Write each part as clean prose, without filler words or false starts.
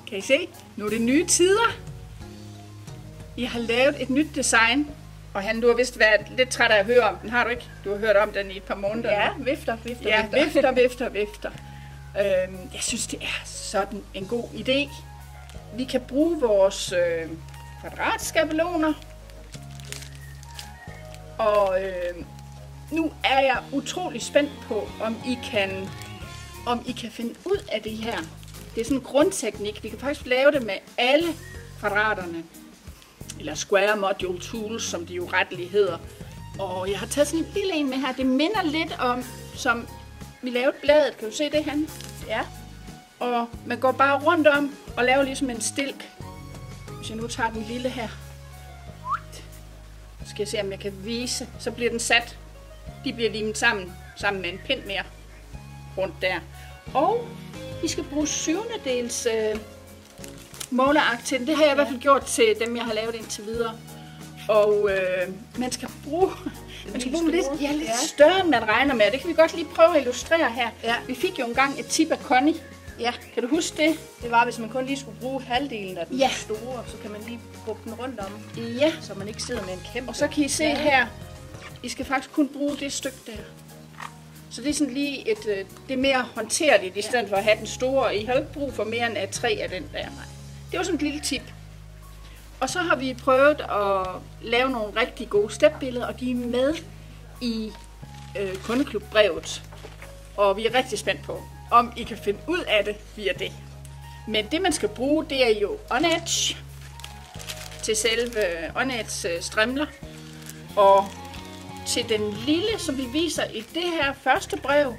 Kan I se? Nu er det nye tider. I har lavet et nyt design. Og han, du har vist været lidt træt af at høre om den, har du ikke? Du har hørt om den i et par måneder. Ja, vifter. Jeg synes, det er sådan en god idé. Vi kan bruge vores kvadratskabeloner. Og nu er jeg utrolig spændt på, om I kan finde ud af det her. Det er sådan en grundteknik. Vi kan faktisk lave det med alle kvadraterne. Eller Square Module Tools, som de jo retteligt hedder. Og jeg har taget sådan en lille en med her. Det minder lidt om, som vi lavede bladet. Kan du se det, Hanne? Ja. Og man går bare rundt om og laver ligesom en stilk. Hvis jeg nu tager den lille her. Så skal jeg se, om jeg kan vise. Så bliver den sat. De bliver limet sammen med en pind mere rundt der. Og vi skal bruge 7/dels måleark til den. Det har jeg i hvert fald gjort til dem, jeg har lavet indtil videre. Og man skal bruge lidt større, end man regner med. Det kan vi godt lige prøve at illustrere her. Ja. Vi fik jo engang et tip af Connie. Ja. Kan du huske det? Det var, hvis man kun lige skulle bruge halvdelen af den store, så kan man lige bruge den rundt om. Ja. Så man ikke sidder med en kæmpe. Og så kan I se her, I skal faktisk kun bruge det stykke der. Så det er sådan lige det er mere håndterligt, i stedet for at have den store. I har ikke brug for mere end A3 af den der. Det var sådan et lille tip. Og så har vi prøvet at lave nogle rigtig gode stepbilleder, og de er med i kundeklubbrevet. Og vi er rigtig spændt på, om I kan finde ud af det via det. Men det man skal bruge, det er jo OnEdge til selve OnEdge strimler. Og til den lille, som vi viser i det her første brev,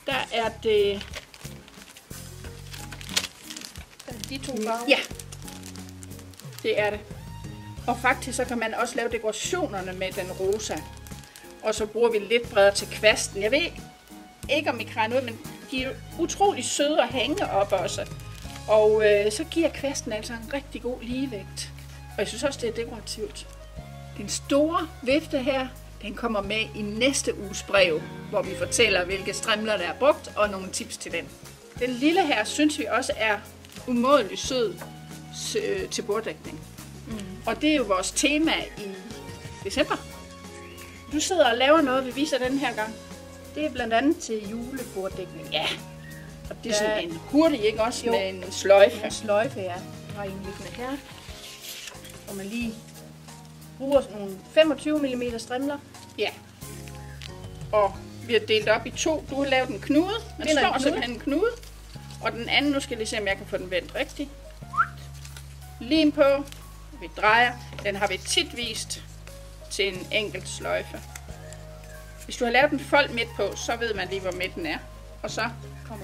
der er det de to farver. Ja, det er det. Og faktisk så kan man også lave dekorationerne med den rosa. Og så bruger vi lidt bredere til kvasten. Jeg ved ikke, om I kan regne ud, men de er utrolig søde at hænge op også. Og så giver kvasten altså en rigtig god ligevægt. Og jeg synes også, det er dekorativt. Den store vifte her, den kommer med i næste uges brev, hvor vi fortæller, hvilke strimler der er brugt, og nogle tips til den. Den lille her, synes vi også er umådelig sød til borddækning. Og det er jo vores tema i december. Du sidder og laver noget, vi viser den her gang. Det er blandt andet til juleborddækning. Ja, og det er sådan en hurtig, ikke også? Jo. Med en sløjfe. En sløjfe, ja. Jeg har en liggende her. Og man lige bruger sådan nogle 25 mm strimler. Ja. Og vi har delt op i to. Du har lavet en knude. Man slår simpelthen en knude. Og den anden, nu skal jeg lige se, om jeg kan få den vendt rigtigt. Lim på. Vi drejer. Den har vi tit vist til en enkelt sløjfe. Hvis du har lavet en fold midt på, så ved man lige, hvor midten er. Og så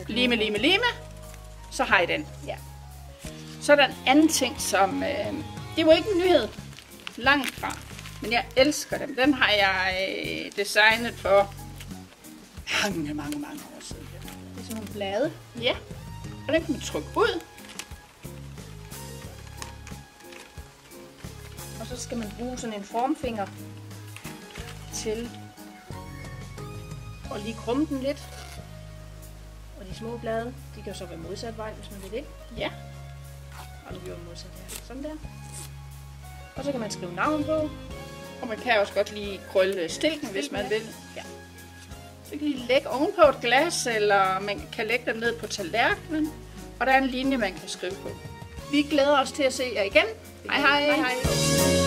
lime. Så har I den. Ja. Så er der en anden ting, som... det var ikke en nyhed. Langt fra. Men jeg elsker dem. Den har jeg designet for mange år siden. Det er sådan nogle blade. Ja. Og den kan man trykke ud. Og så skal man bruge sådan en formfinger til at lige krumme den lidt. Og de små blade, de kan så være modsat vej, hvis man vil det. Ja. Og nu bliver det modsat her. Sådan der. Og så kan man skrive navn på. Og man kan også godt lige krølle stilken, hvis man vil. Ja. Så kan I lægge ovenpå et glas, eller man kan lægge den ned på tallerkenen. Og der er en linje, man kan skrive på. Vi glæder os til at se jer igen. Hej hej. Hej hej.